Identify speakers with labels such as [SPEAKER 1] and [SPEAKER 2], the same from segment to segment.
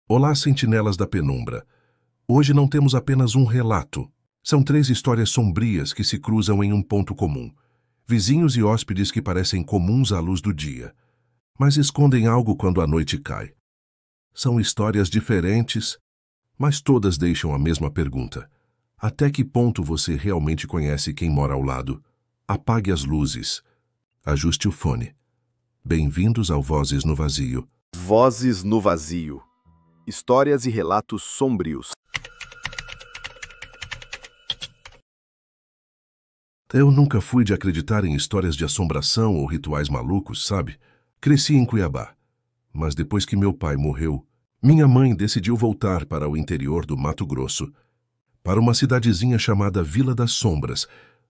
[SPEAKER 1] Olá, sentinelas da penumbra. Hoje não temos apenas um relato. São 3 histórias sombrias que se cruzam em um ponto comum. Vizinhos e hóspedes que parecem comuns à luz do dia, mas escondem algo quando a noite cai. São histórias diferentes, mas todas deixam a mesma pergunta. Até que ponto você realmente conhece quem mora ao lado? Apague as luzes. Ajuste o fone. Bem-vindos ao Vozes no Vazio.
[SPEAKER 2] Vozes no Vazio. Histórias e relatos sombrios.
[SPEAKER 1] Eu nunca fui de acreditar em histórias de assombração ou rituais malucos, sabe? Cresci em Cuiabá, mas depois que meu pai morreu, minha mãe decidiu voltar para o interior do Mato Grosso, para uma cidadezinha chamada Vila das Sombras,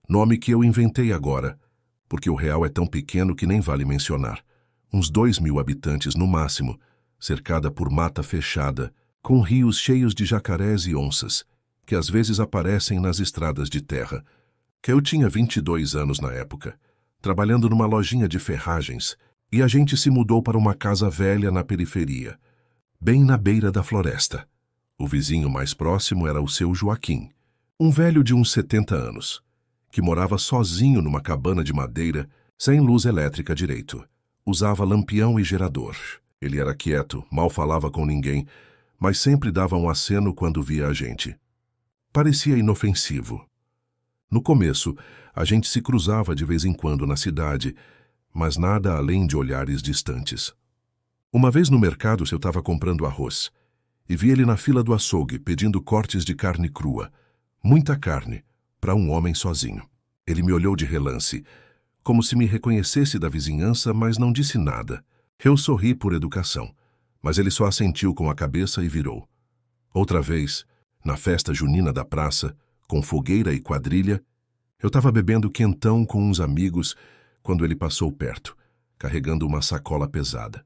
[SPEAKER 1] nome que eu inventei agora, porque o real é tão pequeno que nem vale mencionar. Uns 2.000 habitantes no máximo, cercada por mata fechada, com rios cheios de jacarés e onças, que às vezes aparecem nas estradas de terra. Eu tinha 22 anos na época, trabalhando numa lojinha de ferragens, e a gente se mudou para uma casa velha na periferia, bem na beira da floresta. O vizinho mais próximo era o seu Joaquim, um velho de uns 70 anos, que morava sozinho numa cabana de madeira, sem luz elétrica direito. Usava lampião e gerador. Ele era quieto, mal falava com ninguém, mas sempre dava um aceno quando via a gente. Parecia inofensivo. No começo, a gente se cruzava de vez em quando na cidade, mas nada além de olhares distantes. Uma vez no mercado eu estava comprando arroz, e vi ele na fila do açougue pedindo cortes de carne crua, muita carne, para um homem sozinho. Ele me olhou de relance, como se me reconhecesse da vizinhança, mas não disse nada. Eu sorri por educação, mas ele só assentiu com a cabeça e virou. Outra vez, na festa junina da praça, com fogueira e quadrilha, eu estava bebendo quentão com uns amigos quando ele passou perto, carregando uma sacola pesada.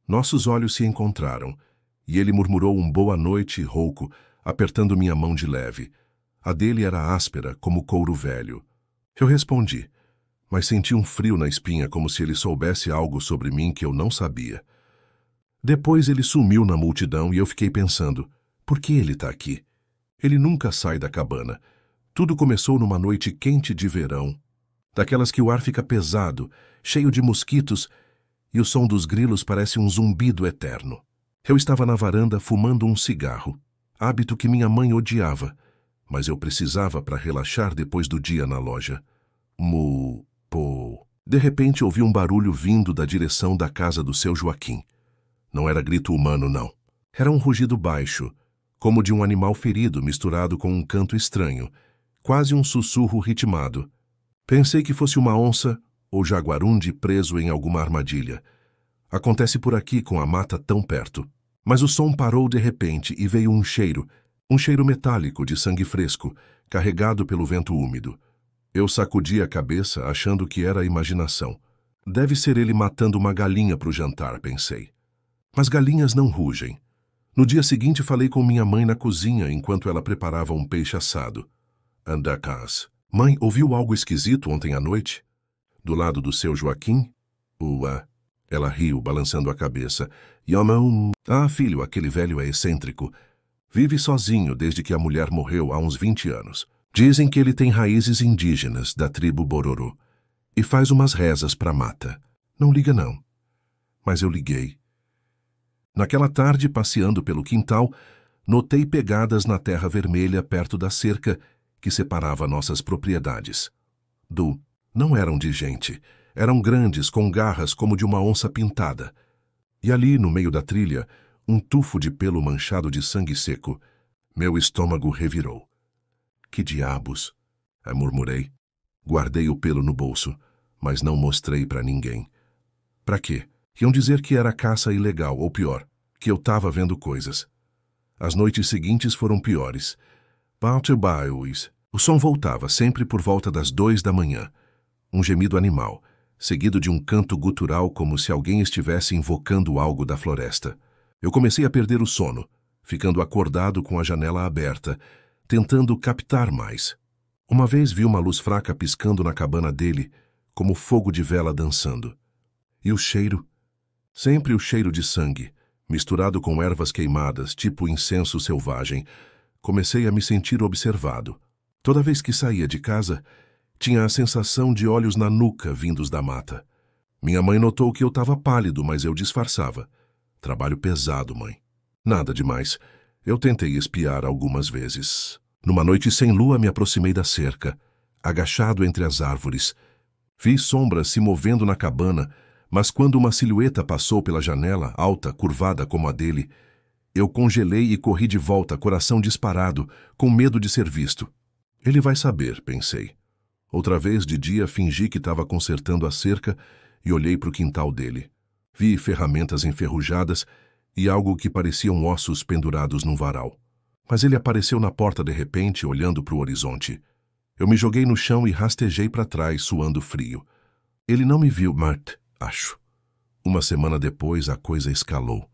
[SPEAKER 1] Nossos olhos se encontraram, e ele murmurou um boa noite rouco, apertando minha mão de leve. A dele era áspera, como couro velho. Eu respondi, mas senti um frio na espinha, como se ele soubesse algo sobre mim que eu não sabia. Depois ele sumiu na multidão e eu fiquei pensando, por que ele está aqui? Ele nunca sai da cabana. Tudo começou numa noite quente de verão, daquelas que o ar fica pesado, cheio de mosquitos, e o som dos grilos parece um zumbido eterno. Eu estava na varanda fumando um cigarro, hábito que minha mãe odiava, mas eu precisava para relaxar depois do dia na loja. Pô. De repente ouvi um barulho vindo da direção da casa do seu Joaquim. Não era grito humano, não. Era um rugido baixo, como de um animal ferido misturado com um canto estranho, quase um sussurro ritmado. Pensei que fosse uma onça ou jaguarundi preso em alguma armadilha. Acontece por aqui com a mata tão perto. Mas o som parou de repente e veio um cheiro metálico de sangue fresco, carregado pelo vento úmido. Eu sacudi a cabeça, achando que era imaginação. Deve ser ele matando uma galinha para o jantar, pensei. Mas galinhas não rugem. No dia seguinte falei com minha mãe na cozinha enquanto ela preparava um peixe assado. Andacás. Mãe, ouviu algo esquisito ontem à noite? Do lado do seu Joaquim? Ela riu, balançando a cabeça. Filho, aquele velho é excêntrico. Vive sozinho desde que a mulher morreu há uns 20 anos. Dizem que ele tem raízes indígenas da tribo Bororô e faz umas rezas para a mata. Não liga, não. Mas eu liguei. Naquela tarde, passeando pelo quintal, notei pegadas na terra vermelha perto da cerca que separava nossas propriedades. Não eram de gente. Eram grandes, com garras como de uma onça pintada. E ali, no meio da trilha, um tufo de pelo manchado de sangue seco. Meu estômago revirou. Que diabos? Murmurei. Guardei o pelo no bolso, mas não mostrei para ninguém. Para quê? Iam dizer que era caça ilegal, ou pior, que eu estava vendo coisas. As noites seguintes foram piores. O som voltava sempre por volta das 2 da manhã. Um gemido animal, seguido de um canto gutural como se alguém estivesse invocando algo da floresta. Eu comecei a perder o sono, ficando acordado com a janela aberta, tentando captar mais. Uma vez vi uma luz fraca piscando na cabana dele, como fogo de vela dançando. E o cheiro? Sempre o cheiro de sangue, Misturado com ervas queimadas, tipo incenso selvagem, comecei a me sentir observado. Toda vez que saía de casa, tinha a sensação de olhos na nuca vindos da mata. Minha mãe notou que eu estava pálido, mas eu disfarçava. Trabalho pesado, mãe. Nada demais. Eu tentei espiar algumas vezes. Numa noite sem lua, me aproximei da cerca, agachado entre as árvores. Vi sombras se movendo na cabana, mas quando uma silhueta passou pela janela, alta, curvada como a dele, eu congelei e corri de volta, coração disparado, com medo de ser visto. Ele vai saber, pensei. Outra vez, de dia, fingi que estava consertando a cerca e olhei para o quintal dele. Vi ferramentas enferrujadas e algo que pareciam ossos pendurados num varal. Mas ele apareceu na porta de repente, olhando para o horizonte. Eu me joguei no chão e rastejei para trás, suando frio. Ele não me viu, Mart, acho. Uma semana depois, a coisa escalou.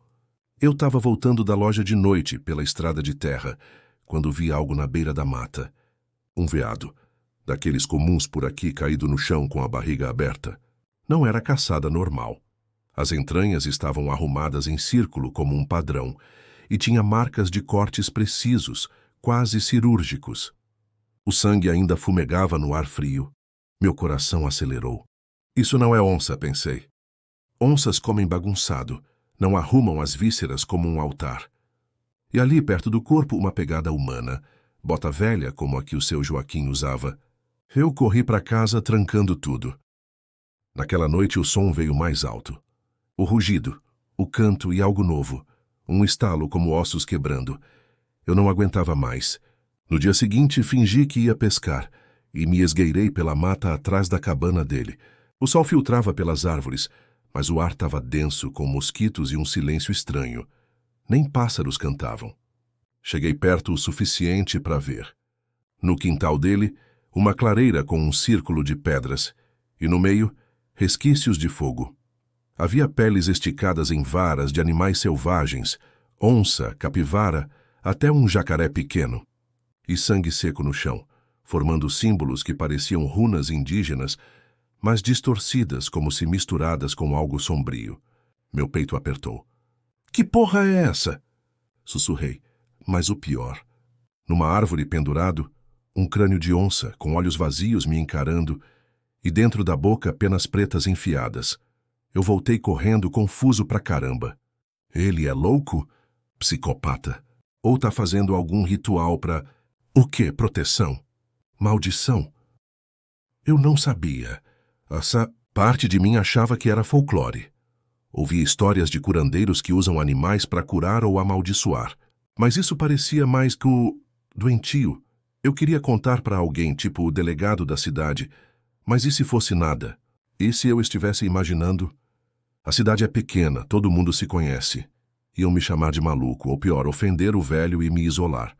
[SPEAKER 1] Eu estava voltando da loja de noite, pela estrada de terra, quando vi algo na beira da mata. Um veado, daqueles comuns por aqui, caído no chão com a barriga aberta. Não era caçada normal. As entranhas estavam arrumadas em círculo como um padrão, e tinha marcas de cortes precisos, quase cirúrgicos. O sangue ainda fumegava no ar frio. Meu coração acelerou. Isso não é onça, pensei. Onças comem bagunçado, não arrumam as vísceras como um altar. E ali, perto do corpo, uma pegada humana, bota velha como a que o seu Joaquim usava. Eu corri para casa trancando tudo. Naquela noite o som veio mais alto. O rugido, o canto e algo novo. Um estalo como ossos quebrando. Eu não aguentava mais. No dia seguinte, fingi que ia pescar e me esgueirei pela mata atrás da cabana dele. O sol filtrava pelas árvores, mas o ar estava denso com mosquitos e um silêncio estranho. Nem pássaros cantavam. Cheguei perto o suficiente para ver. No quintal dele, uma clareira com um círculo de pedras e, no meio, resquícios de fogo. Havia peles esticadas em varas de animais selvagens, onça, capivara, até um jacaré pequeno. E sangue seco no chão, formando símbolos que pareciam runas indígenas, mas distorcidas como se misturadas com algo sombrio. Meu peito apertou. Que porra é essa? Sussurrei. Mas o pior. Numa árvore pendurado, um crânio de onça, com olhos vazios me encarando, e dentro da boca penas pretas enfiadas. Eu voltei correndo, confuso pra caramba. Ele é louco? Psicopata? Ou tá fazendo algum ritual pra... O quê? Proteção? Maldição? Eu não sabia. Essa parte de mim achava que era folclore. Ouvia histórias de curandeiros que usam animais para curar ou amaldiçoar. Mas isso parecia mais que o... doentio. Eu queria contar para alguém, tipo o delegado da cidade. Mas e se fosse nada? E se eu estivesse imaginando? A cidade é pequena, todo mundo se conhece. Iam me chamar de maluco, ou pior, ofender o velho e me isolar.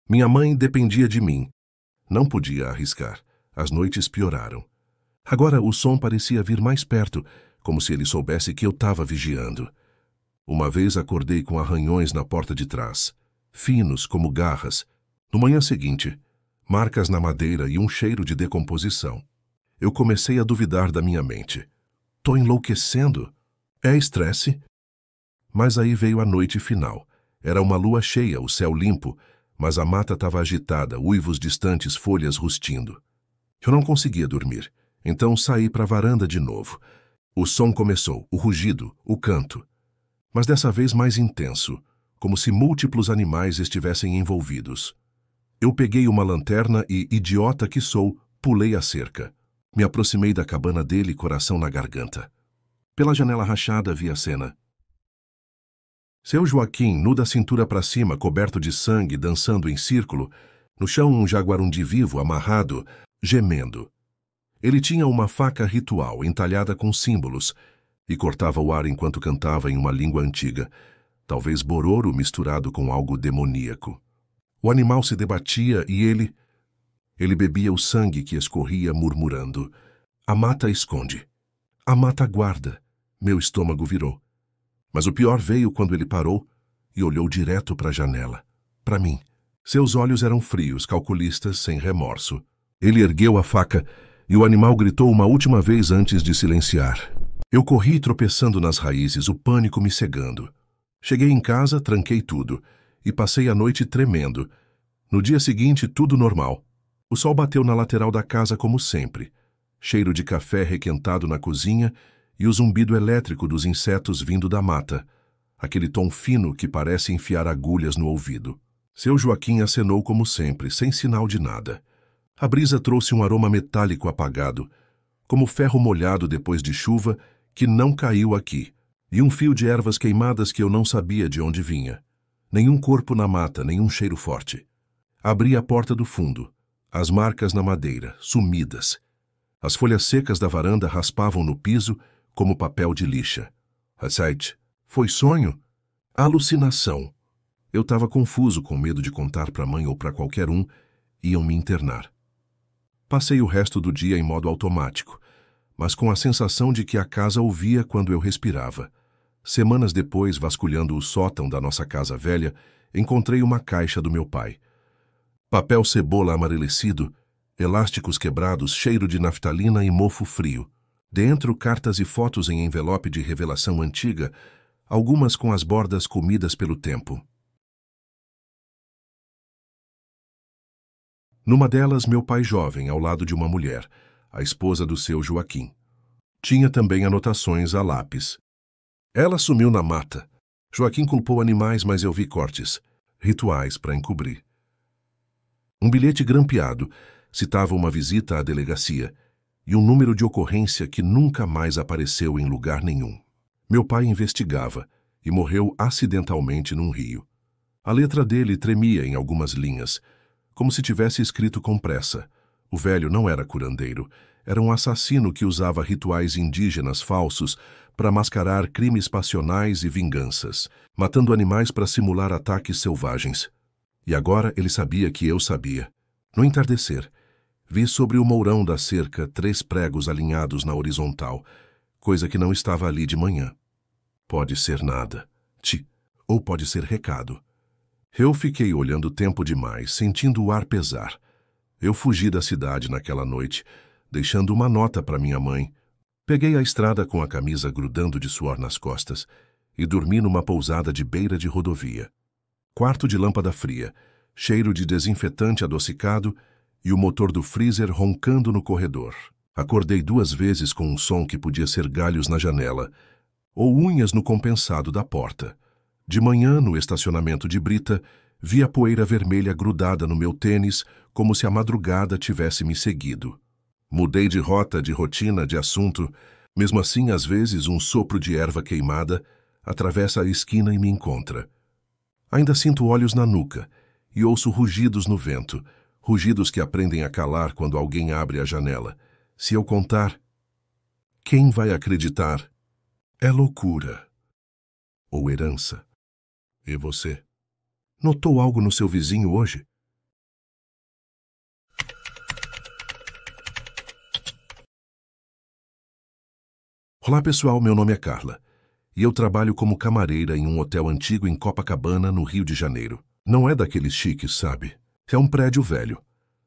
[SPEAKER 1] Minha mãe dependia de mim. Não podia arriscar. As noites pioraram. Agora o som parecia vir mais perto, como se ele soubesse que eu estava vigiando. Uma vez acordei com arranhões na porta de trás, finos como garras. No manhã seguinte, marcas na madeira e um cheiro de decomposição. Eu comecei a duvidar da minha mente. Tô enlouquecendo? É estresse? Mas aí veio a noite final. Era uma lua cheia, o céu limpo, mas a mata estava agitada, uivos distantes, folhas rustindo. Eu não conseguia dormir, então saí para a varanda de novo. O som começou, o rugido, o canto. Mas dessa vez mais intenso, como se múltiplos animais estivessem envolvidos. Eu peguei uma lanterna e, idiota que sou, pulei a cerca. Me aproximei da cabana dele, coração na garganta. Pela janela rachada vi a cena. Seu Joaquim, nu da cintura para cima, coberto de sangue, dançando em círculo, no chão um jaguarundi vivo, amarrado, gemendo. Ele tinha uma faca ritual, entalhada com símbolos, e cortava o ar enquanto cantava em uma língua antiga, talvez bororo misturado com algo demoníaco. O animal se debatia e ele bebia o sangue que escorria, murmurando. A mata esconde. A mata guarda. Meu estômago virou. Mas o pior veio quando ele parou e olhou direto para a janela. Para mim. Seus olhos eram frios, calculistas, sem remorso. Ele ergueu a faca e o animal gritou uma última vez antes de silenciar. Eu corri tropeçando nas raízes, o pânico me cegando. Cheguei em casa, tranquei tudo e passei a noite tremendo. No dia seguinte, tudo normal. O sol bateu na lateral da casa como sempre. Cheiro de café requentado na cozinha e o zumbido elétrico dos insetos vindo da mata. Aquele tom fino que parece enfiar agulhas no ouvido. Seu Joaquim acenou como sempre, sem sinal de nada. A brisa trouxe um aroma metálico apagado, como ferro molhado depois de chuva que não caiu aqui, e um fio de ervas queimadas que eu não sabia de onde vinha. Nenhum corpo na mata, nenhum cheiro forte. Abri a porta do fundo. As marcas na madeira, sumidas. As folhas secas da varanda raspavam no piso como papel de lixa. Hasait, foi sonho? Alucinação. Eu estava confuso, com medo de contar para a mãe ou para qualquer um. Iam me internar. Passei o resto do dia em modo automático, mas com a sensação de que a casa ouvia quando eu respirava. Semanas depois, vasculhando o sótão da nossa casa velha, encontrei uma caixa do meu pai. Papel cebola amarelecido, elásticos quebrados, cheiro de naftalina e mofo frio. Dentro, cartas e fotos em envelope de revelação antiga, algumas com as bordas comidas pelo tempo. Numa delas, meu pai jovem, ao lado de uma mulher, a esposa do seu Joaquim. Tinha também anotações a lápis. Ela sumiu na mata. Joaquim culpou animais, mas eu vi cortes, rituais para encobrir. Um bilhete grampeado citava uma visita à delegacia e um número de ocorrência que nunca mais apareceu em lugar nenhum. Meu pai investigava e morreu acidentalmente num rio. A letra dele tremia em algumas linhas, como se tivesse escrito com pressa. O velho não era curandeiro, era um assassino que usava rituais indígenas falsos para mascarar crimes passionais e vinganças, matando animais para simular ataques selvagens. E agora ele sabia que eu sabia. No entardecer, vi sobre o mourão da cerca 3 pregos alinhados na horizontal, coisa que não estava ali de manhã. Pode ser nada, ou pode ser recado. Eu fiquei olhando tempo demais, sentindo o ar pesar. Eu fugi da cidade naquela noite, deixando uma nota para minha mãe. Peguei a estrada com a camisa grudando de suor nas costas e dormi numa pousada de beira de rodovia. Quarto de lâmpada fria, cheiro de desinfetante adocicado e o motor do freezer roncando no corredor. Acordei 2 vezes com um som que podia ser galhos na janela ou unhas no compensado da porta. De manhã, no estacionamento de brita, vi a poeira vermelha grudada no meu tênis, como se a madrugada tivesse me seguido. Mudei de rota, de rotina, de assunto. Mesmo assim, às vezes, um sopro de erva queimada atravessa a esquina e me encontra. Ainda sinto olhos na nuca e ouço rugidos no vento, rugidos que aprendem a calar quando alguém abre a janela. Se eu contar, quem vai acreditar? É loucura. Ou herança. E você? Notou algo no seu vizinho hoje? Olá pessoal, meu nome é Carla e eu trabalho como camareira em um hotel antigo em Copacabana, no Rio de Janeiro. Não é daqueles chiques, sabe? É um prédio velho,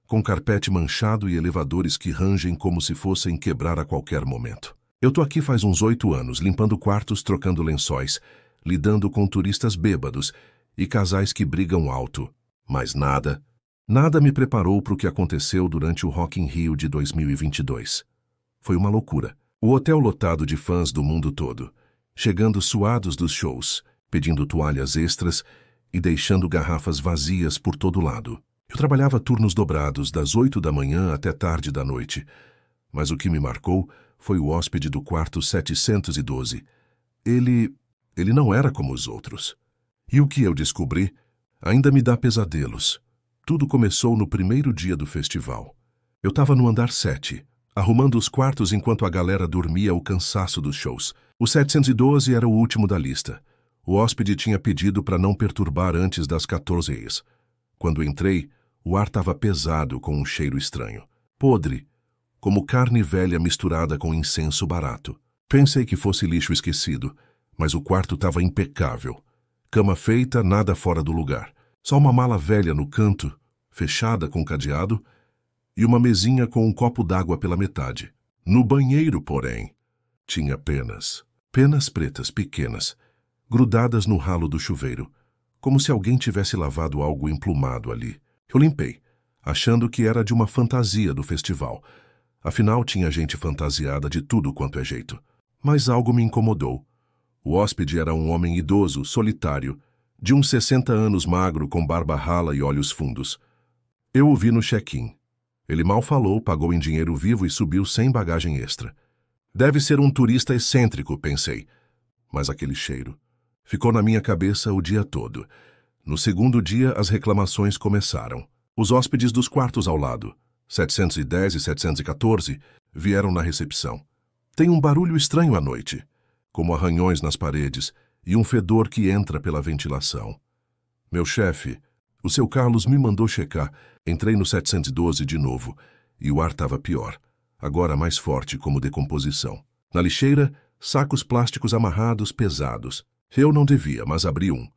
[SPEAKER 1] com carpete manchado e elevadores que rangem como se fossem quebrar a qualquer momento. Eu tô aqui faz uns 8 anos, limpando quartos, trocando lençóis, lidando com turistas bêbados e casais que brigam alto. Mas nada me preparou para o que aconteceu durante o Rock in Rio de 2022. Foi uma loucura. O hotel lotado de fãs do mundo todo, chegando suados dos shows, pedindo toalhas extras e deixando garrafas vazias por todo lado. Eu trabalhava turnos dobrados, das 8 da manhã até tarde da noite. Mas o que me marcou foi o hóspede do quarto 712. Ele não era como os outros. E o que eu descobri ainda me dá pesadelos. Tudo começou no primeiro dia do festival. Eu estava no andar 7, arrumando os quartos enquanto a galera dormia ao cansaço dos shows. O 712 era o último da lista. O hóspede tinha pedido para não perturbar antes das 14 horas. Quando entrei, o ar estava pesado com um cheiro estranho. Podre, como carne velha misturada com incenso barato. Pensei que fosse lixo esquecido, mas o quarto estava impecável. Cama feita, nada fora do lugar. Só uma mala velha no canto, fechada com cadeado, e uma mesinha com um copo d'água pela metade. No banheiro, porém, tinha penas. Penas pretas pequenas, grudadas no ralo do chuveiro, como se alguém tivesse lavado algo emplumado ali. Eu limpei, achando que era de uma fantasia do festival. Afinal, tinha gente fantasiada de tudo quanto é jeito. Mas algo me incomodou. O hóspede era um homem idoso, solitário, de uns 60 anos, magro, com barba rala e olhos fundos. Eu o vi no check-in. Ele mal falou, pagou em dinheiro vivo e subiu sem bagagem extra. Deve ser um turista excêntrico, pensei. Mas aquele cheiro ficou na minha cabeça o dia todo. No segundo dia, as reclamações começaram. Os hóspedes dos quartos ao lado, 710 e 714, vieram na recepção. Tem um barulho estranho à noite, como arranhões nas paredes e um fedor que entra pela ventilação. Meu chefe, o seu Carlos, me mandou checar. Entrei no 712 de novo e o ar estava pior, agora mais forte como decomposição. Na lixeira, sacos plásticos amarrados pesados. Eu não devia, mas abri um.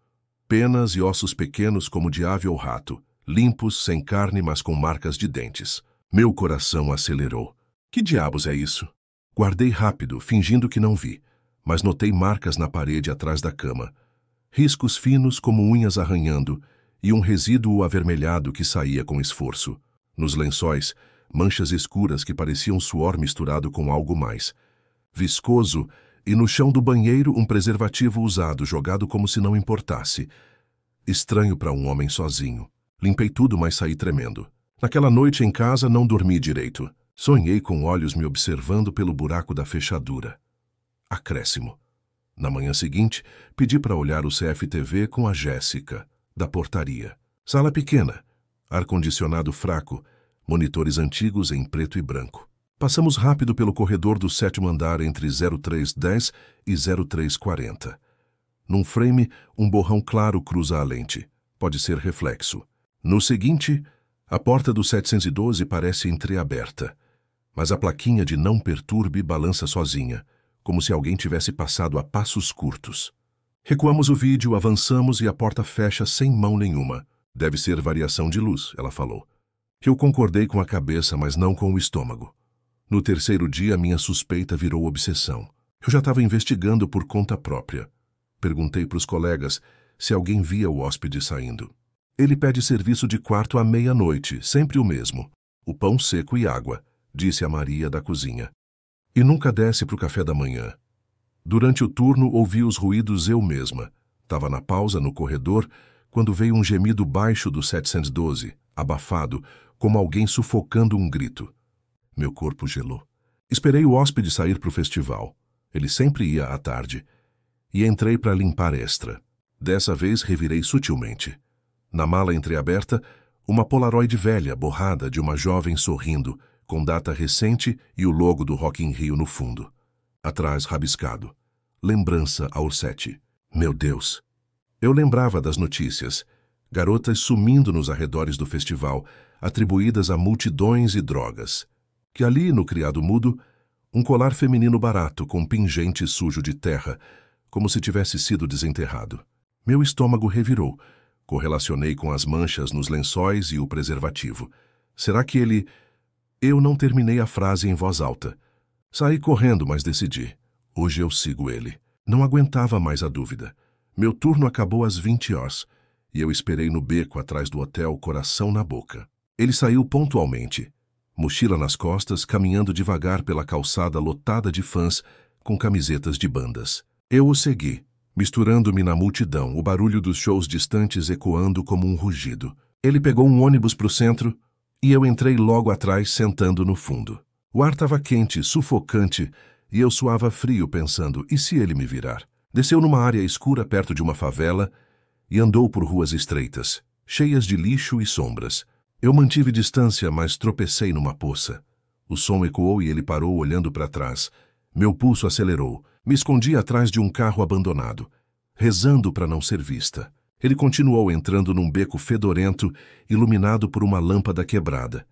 [SPEAKER 1] Penas e ossos pequenos como de ave ou rato, limpos, sem carne, mas com marcas de dentes. Meu coração acelerou. Que diabos é isso? Guardei rápido, fingindo que não vi, mas notei marcas na parede atrás da cama. Riscos finos como unhas arranhando e um resíduo avermelhado que saía com esforço. Nos lençóis, manchas escuras que pareciam suor misturado com algo mais. Viscoso, e no chão do banheiro um preservativo usado, jogado como se não importasse. Estranho para um homem sozinho. Limpei tudo, mas saí tremendo. Naquela noite em casa não dormi direito. Sonhei com olhos me observando pelo buraco da fechadura. Acréscimo. Na manhã seguinte, pedi para olhar o CFTV com a Jéssica, da portaria. Sala pequena, ar-condicionado fraco, monitores antigos em preto e branco. Passamos rápido pelo corredor do 7º andar entre 0310 e 0340. Num frame, um borrão claro cruza a lente. Pode ser reflexo. No seguinte, a porta do 712 parece entreaberta, mas a plaquinha de não perturbe balança sozinha, como se alguém tivesse passado a passos curtos. Recuamos o vídeo, avançamos e a porta fecha sem mão nenhuma. Deve ser variação de luz, ela falou. Eu concordei com a cabeça, mas não com o estômago. No terceiro dia, minha suspeita virou obsessão. Eu já estava investigando por conta própria. Perguntei para os colegas se alguém via o hóspede saindo. Ele pede serviço de quarto à meia-noite, sempre o mesmo. O pão seco e água, disse a Maria da cozinha. E nunca desce para o café da manhã. Durante o turno, ouvi os ruídos eu mesma. Estava na pausa no corredor, quando veio um gemido baixo do 712, abafado, como alguém sufocando um grito. Meu corpo gelou. Esperei o hóspede sair para o festival. Ele sempre ia à tarde. E entrei para limpar extra. Dessa vez, revirei sutilmente. Na mala entreaberta, uma Polaroid velha, borrada, de uma jovem sorrindo, com data recente e o logo do Rock in Rio no fundo. Atrás, rabiscado. Lembrança a Orsete. Meu Deus! Eu lembrava das notícias. Garotas sumindo nos arredores do festival, atribuídas a multidões e drogas. Que ali, no criado mudo, um colar feminino barato com pingente sujo de terra, como se tivesse sido desenterrado. Meu estômago revirou. Correlacionei com as manchas nos lençóis e o preservativo. Será que ele... Eu não terminei a frase em voz alta. Saí correndo, mas decidi. Hoje eu sigo ele. Não aguentava mais a dúvida. Meu turno acabou às 20 horas, e eu esperei no beco atrás do hotel, coração na boca. Ele saiu pontualmente. Mochila nas costas, caminhando devagar pela calçada lotada de fãs com camisetas de bandas. Eu o segui, misturando-me na multidão, o barulho dos shows distantes ecoando como um rugido. Ele pegou um ônibus para o centro e eu entrei logo atrás, sentando no fundo. O ar estava quente, sufocante, e eu suava frio pensando, e se ele me virar? Desceu numa área escura perto de uma favela e andou por ruas estreitas, cheias de lixo e sombras. Eu mantive distância, mas tropecei numa poça. O som ecoou e ele parou olhando para trás. Meu pulso acelerou. Me escondi atrás de um carro abandonado, rezando para não ser vista. Ele continuou entrando num beco fedorento, iluminado por uma lâmpada quebrada.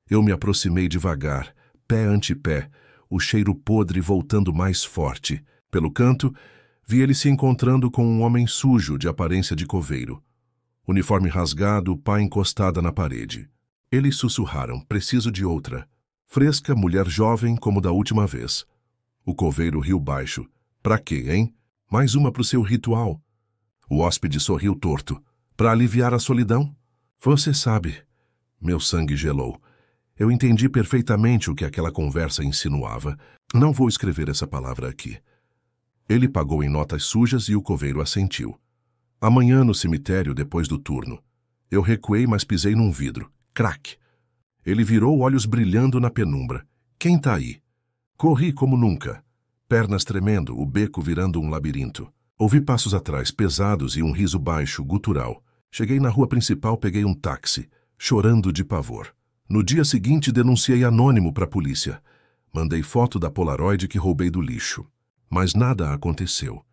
[SPEAKER 1] Eu me aproximei devagar, pé ante pé, o cheiro podre voltando mais forte. Pelo canto, vi ele se encontrando com um homem sujo de aparência de coveiro. Uniforme rasgado, pá encostada na parede. Eles sussurraram, preciso de outra. Fresca, mulher jovem como da última vez. O coveiro riu baixo. Pra quê, hein? Mais uma para o seu ritual. O hóspede sorriu torto. Para aliviar a solidão? Você sabe. Meu sangue gelou. Eu entendi perfeitamente o que aquela conversa insinuava. Não vou escrever essa palavra aqui. Ele pagou em notas sujas e o coveiro assentiu. Amanhã no cemitério, depois do turno. Eu recuei, mas pisei num vidro. Crac! Ele virou, olhos brilhando na penumbra. Quem tá aí? Corri como nunca. Pernas tremendo, o beco virando um labirinto. Ouvi passos atrás, pesados e um riso baixo, gutural. Cheguei na rua principal, peguei um táxi, chorando de pavor. No dia seguinte, denunciei anônimo para a polícia. Mandei foto da Polaroid que roubei do lixo. Mas nada aconteceu.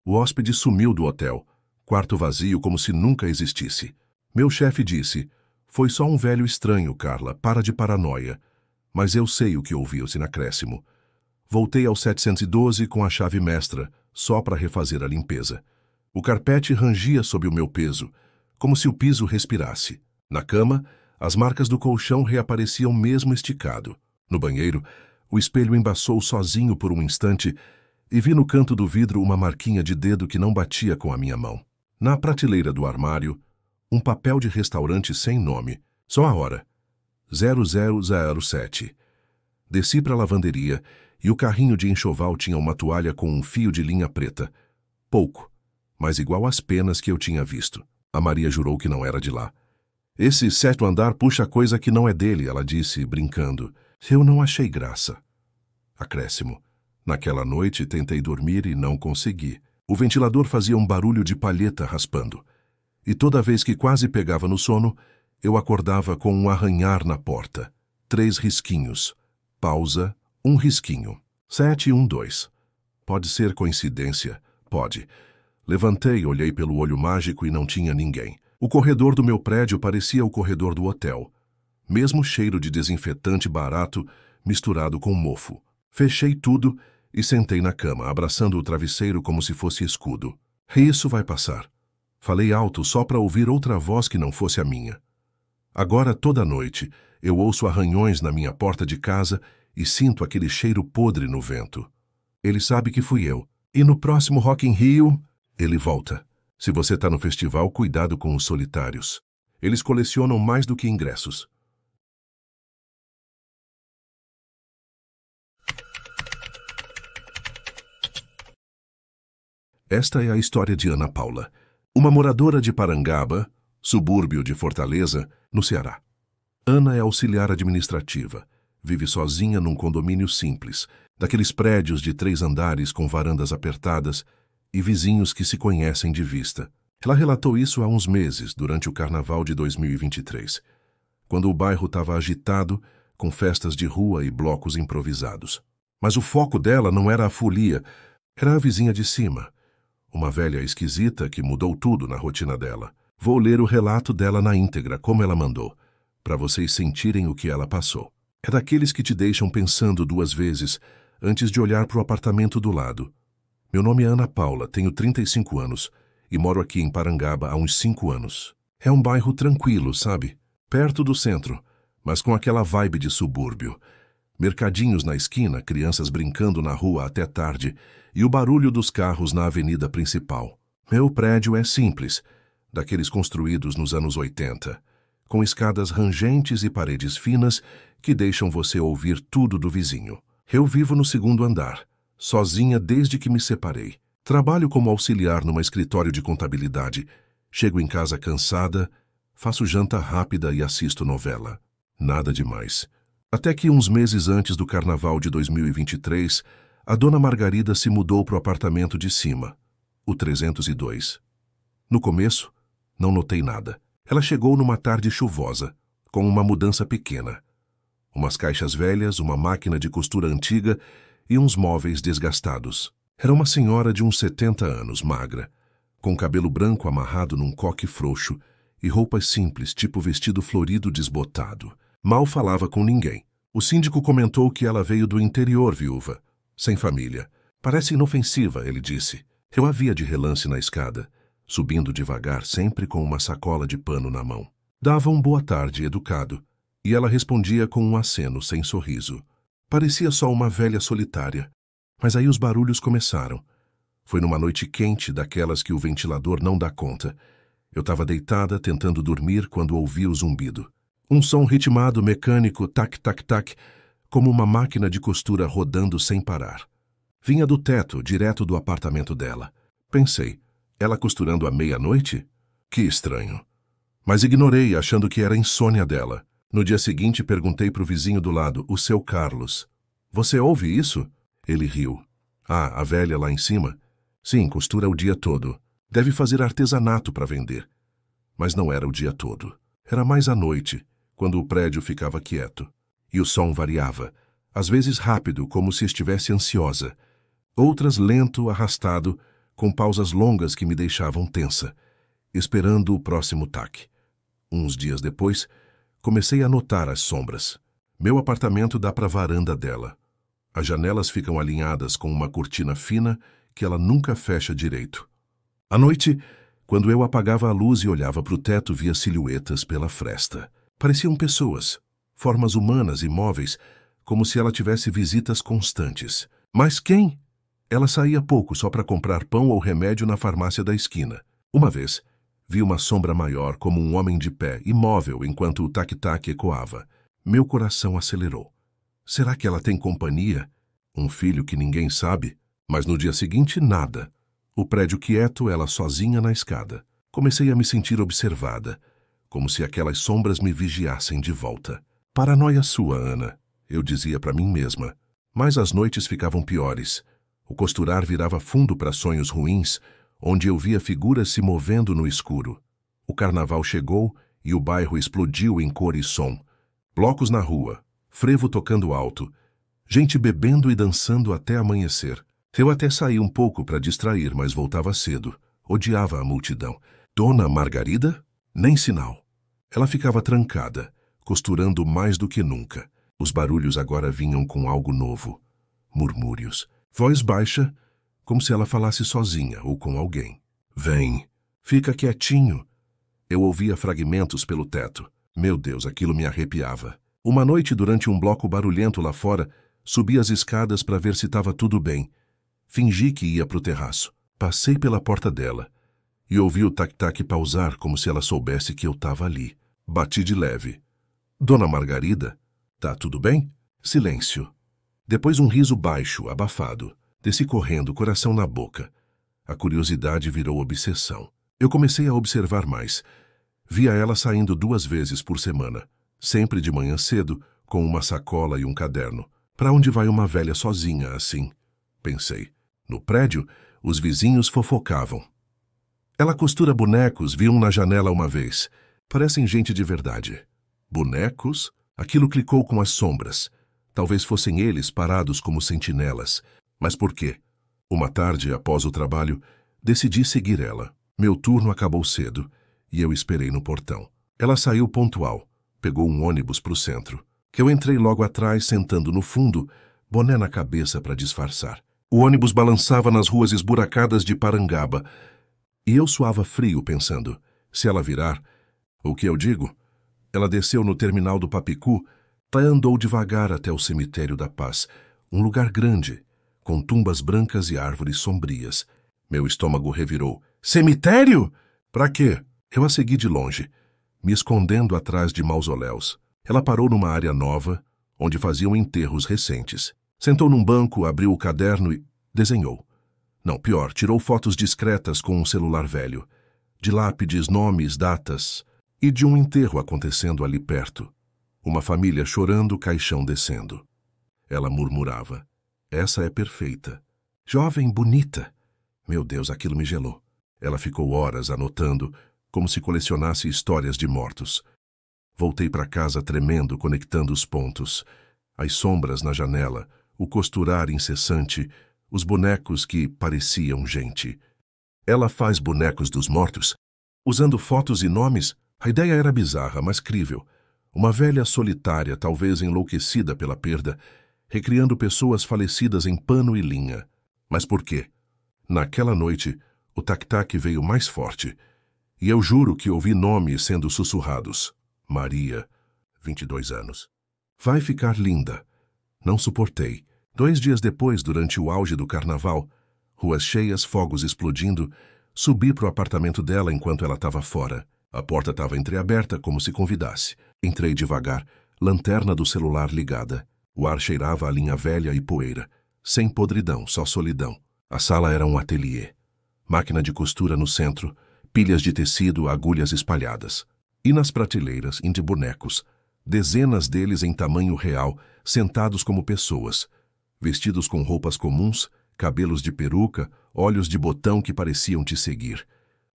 [SPEAKER 1] O hóspede sumiu do hotel. Quarto vazio como se nunca existisse. Meu chefe disse, foi só um velho estranho, Carla, para de paranoia. Mas eu sei o que ouviu-se na acréscimo. Voltei ao 712 com a chave mestra, só para refazer a limpeza. O carpete rangia sob o meu peso, como se o piso respirasse. Na cama, as marcas do colchão reapareciam mesmo esticado. No banheiro, o espelho embaçou sozinho por um instante e vi no canto do vidro uma marquinha de dedo que não batia com a minha mão. Na prateleira do armário, um papel de restaurante sem nome, só a hora. 0007. Desci para a lavanderia e o carrinho de enxoval tinha uma toalha com um fio de linha preta. Pouco, mas igual às penas que eu tinha visto. A Maria jurou que não era de lá. Esse 7º andar puxa coisa que não é dele, ela disse, brincando. Eu não achei graça. Acréscimo. Naquela noite tentei dormir e não consegui. O ventilador fazia um barulho de palheta raspando. E toda vez que quase pegava no sono, eu acordava com um arranhar na porta. 3 risquinhos. Pausa, 1 risquinho. 712. Pode ser coincidência? Pode. Levantei, olhei pelo olho mágico e não tinha ninguém. O corredor do meu prédio parecia o corredor do hotel. Mesmo cheiro de desinfetante barato misturado com mofo. Fechei tudo e sentei na cama, abraçando o travesseiro como se fosse escudo. Isso vai passar. Falei alto só para ouvir outra voz que não fosse a minha. Agora, toda noite, eu ouço arranhões na minha porta de casa e sinto aquele cheiro podre no vento. Ele sabe que fui eu. E no próximo Rock in Rio, ele volta. Se você tá no festival, cuidado com os solitários. Eles colecionam mais do que ingressos. Esta é a história de Ana Paula, uma moradora de Parangaba, subúrbio de Fortaleza, no Ceará. Ana é auxiliar administrativa. Vive sozinha num condomínio simples, daqueles prédios de 3 andares com varandas apertadas e vizinhos que se conhecem de vista. Ela relatou isso há uns meses, durante o Carnaval de 2023, quando o bairro estava agitado, com festas de rua e blocos improvisados. Mas o foco dela não era a folia, era a vizinha de cima, uma velha esquisita que mudou tudo na rotina dela. Vou ler o relato dela na íntegra, como ela mandou, para vocês sentirem o que ela passou. É daqueles que te deixam pensando 2 vezes antes de olhar para o apartamento do lado. Meu nome é Ana Paula, tenho 35 anos e moro aqui em Parangaba há uns 5 anos. É um bairro tranquilo, sabe? Perto do centro, mas com aquela vibe de subúrbio. Mercadinhos na esquina, crianças brincando na rua até tarde e o barulho dos carros na avenida principal. Meu prédio é simples, daqueles construídos nos anos 80, com escadas rangentes e paredes finas que deixam você ouvir tudo do vizinho. Eu vivo no 2º andar, sozinha desde que me separei. Trabalho como auxiliar numa escritório de contabilidade. Chego em casa cansada, faço janta rápida e assisto novela. Nada demais. Até que uns meses antes do Carnaval de 2023, a dona Margarida se mudou para o apartamento de cima, o 302. No começo, não notei nada. Ela chegou numa tarde chuvosa, com uma mudança pequena. Umas caixas velhas, uma máquina de costura antiga e uns móveis desgastados. Era uma senhora de uns 70 anos, magra, com cabelo branco amarrado num coque frouxo e roupas simples, tipo vestido florido desbotado. Mal falava com ninguém. O síndico comentou que ela veio do interior, viúva, sem família. Parece inofensiva, ele disse. Eu a via de relance na escada, subindo devagar, sempre com uma sacola de pano na mão. Dava um boa tarde educado, e ela respondia com um aceno sem sorriso. Parecia só uma velha solitária. Mas aí os barulhos começaram. Foi numa noite quente, daquelas que o ventilador não dá conta. Eu estava deitada, tentando dormir, quando ouvi o zumbido. Um som ritmado, mecânico, tac-tac-tac, como uma máquina de costura rodando sem parar. Vinha do teto, direto do apartamento dela. Pensei, ela costurando à meia-noite? Que estranho. Mas ignorei, achando que era insônia dela. No dia seguinte, perguntei para o vizinho do lado, o seu Carlos. Você ouve isso? Ele riu. Ah, a velha lá em cima? Sim, costura o dia todo. Deve fazer artesanato para vender. Mas não era o dia todo. Era mais à noite, quando o prédio ficava quieto. E o som variava, às vezes rápido, como se estivesse ansiosa. Outras lento, arrastado, com pausas longas que me deixavam tensa, esperando o próximo taque. Uns dias depois, comecei a notar as sombras. Meu apartamento dá para a varanda dela. As janelas ficam alinhadas com uma cortina fina que ela nunca fecha direito. À noite, quando eu apagava a luz e olhava para o teto, via silhuetas pela fresta. Pareciam pessoas, formas humanas e móveis, como se ela tivesse visitas constantes. Mas quem? Ela saía pouco só para comprar pão ou remédio na farmácia da esquina. Uma vez, vi uma sombra maior como um homem de pé, imóvel, enquanto o tac-tac ecoava. Meu coração acelerou. Será que ela tem companhia? Um filho que ninguém sabe? Mas no dia seguinte, nada. O prédio quieto, ela sozinha na escada. Comecei a me sentir observada, como se aquelas sombras me vigiassem de volta. Paranoia sua, Ana, eu dizia para mim mesma. Mas as noites ficavam piores. O costurar virava fundo para sonhos ruins, onde eu via figuras se movendo no escuro. O carnaval chegou e o bairro explodiu em cor e som. Blocos na rua, frevo tocando alto, gente bebendo e dançando até amanhecer. Eu até saí um pouco para distrair, mas voltava cedo. Odiava a multidão. Dona Margarida? Nem sinal. Ela ficava trancada, costurando mais do que nunca. Os barulhos agora vinham com algo novo. Murmúrios. Voz baixa, como se ela falasse sozinha ou com alguém. Vem. Fica quietinho. Eu ouvia fragmentos pelo teto. Meu Deus, aquilo me arrepiava. Uma noite, durante um bloco barulhento lá fora, subi as escadas para ver se estava tudo bem. Fingi que ia para o terraço. Passei pela porta dela e ouvi o tac-tac pausar como se ela soubesse que eu estava ali. Bati de leve. Dona Margarida, tá tudo bem? Silêncio. Depois um riso baixo, abafado. Desci correndo, coração na boca. A curiosidade virou obsessão. Eu comecei a observar mais. Via ela saindo 2 vezes por semana, sempre de manhã cedo, com uma sacola e um caderno. Para onde vai uma velha sozinha assim? Pensei. No prédio, os vizinhos fofocavam. Ela costura bonecos, vi um na janela uma vez. Parecem gente de verdade. Bonecos? Aquilo clicou com as sombras. Talvez fossem eles parados como sentinelas. Mas por quê? Uma tarde, após o trabalho, decidi seguir ela. Meu turno acabou cedo e eu esperei no portão. Ela saiu pontual, pegou um ônibus para o centro, que eu entrei logo atrás, sentando no fundo, boné na cabeça para disfarçar. O ônibus balançava nas ruas esburacadas de Parangaba e eu suava frio pensando, se ela virar, o que eu digo? Ela desceu no terminal do Papicu, andou devagar até o cemitério da Paz, um lugar grande, com tumbas brancas e árvores sombrias. Meu estômago revirou. Cemitério? Pra quê? Eu a segui de longe, me escondendo atrás de mausoléus. Ela parou numa área nova, onde faziam enterros recentes. Sentou num banco, abriu o caderno e desenhou. Não, pior, tirou fotos discretas com um celular velho, de lápides, nomes, datas, e de um enterro acontecendo ali perto. Uma família chorando, caixão descendo. Ela murmurava. Essa é perfeita. Jovem, bonita. Meu Deus, aquilo me gelou. Ela ficou horas anotando, como se colecionasse histórias de mortos. Voltei para casa tremendo, conectando os pontos. As sombras na janela, o costurar incessante, os bonecos que pareciam gente. Ela faz bonecos dos mortos? Usando fotos e nomes? A ideia era bizarra, mas crível. Uma velha solitária, talvez enlouquecida pela perda, recriando pessoas falecidas em pano e linha. Mas por quê? Naquela noite, o tac-tac veio mais forte, e eu juro que ouvi nomes sendo sussurrados. Maria, 22 anos. Vai ficar linda. Não suportei. 2 dias depois, durante o auge do carnaval, Ruas cheias, fogos explodindo. Subi para o apartamento dela enquanto ela estava fora. A porta estava entreaberta, como se convidasse. Entrei devagar, lanterna do celular ligada. O ar cheirava a linha velha e poeira. Sem podridão, só solidão. A sala era um ateliê. Máquina de costura no centro, pilhas de tecido, agulhas espalhadas. E nas prateleiras, de bonecos, dezenas deles em tamanho real, sentados como pessoas, vestidos com roupas comuns, cabelos de peruca, olhos de botão que pareciam te seguir.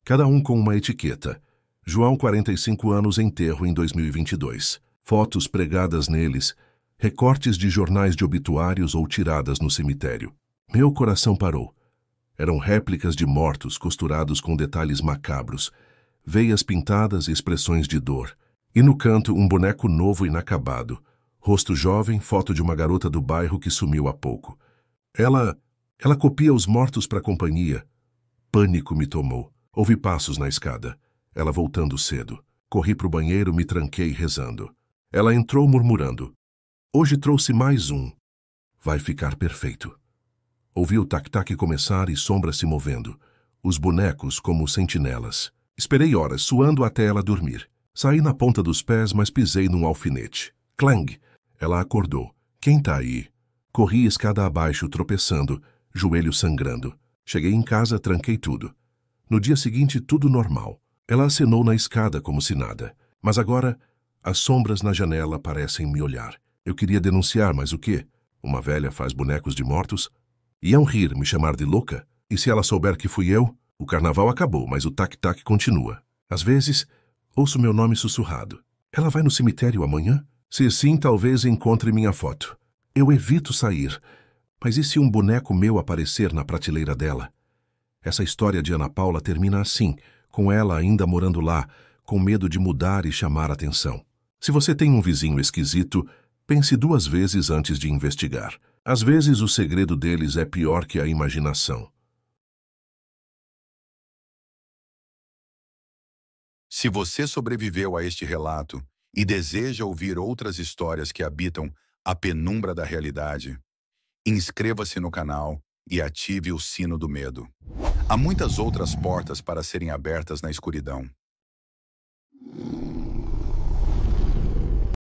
[SPEAKER 1] Cada um com uma etiqueta. João, 45 anos, enterro em 2022. Fotos pregadas neles, recortes de jornais de obituários ou tiradas no cemitério. Meu coração parou. Eram réplicas de mortos costurados com detalhes macabros, veias pintadas e expressões de dor. E no canto, um boneco novo inacabado. Rosto jovem, foto de uma garota do bairro que sumiu há pouco. Ela copia os mortos para a companhia. Pânico me tomou. Ouvi passos na escada. Ela voltando cedo. Corri para o banheiro, me tranquei rezando. Ela entrou murmurando. Hoje trouxe mais um. Vai ficar perfeito. Ouvi o tac-tac começar e sombras se movendo. Os bonecos como sentinelas. Esperei horas, suando até ela dormir. Saí na ponta dos pés, mas pisei num alfinete. Clang! Ela acordou. Quem tá aí? Corri escada abaixo, tropeçando, joelho sangrando. Cheguei em casa, tranquei tudo. No dia seguinte, tudo normal. Ela acenou na escada como se nada. Mas agora, as sombras na janela parecem me olhar. Eu queria denunciar, mas o quê? Uma velha faz bonecos de mortos? Iam rir, me chamar de louca? E se ela souber que fui eu? O carnaval acabou, mas o tac-tac continua. Às vezes, ouço meu nome sussurrado. Ela vai no cemitério amanhã? Se sim, talvez encontre minha foto. Eu evito sair. Mas e se um boneco meu aparecer na prateleira dela? Essa história de Ana Paula termina assim, com ela ainda morando lá, com medo de mudar e chamar atenção. Se você tem um vizinho esquisito, pense 2 vezes antes de investigar. Às vezes o segredo deles é pior que a imaginação.
[SPEAKER 3] Se você sobreviveu a este relato e deseja ouvir outras histórias que habitam a penumbra da realidade, inscreva-se no canal e ative o sino do medo. Há muitas outras portas para serem abertas na escuridão.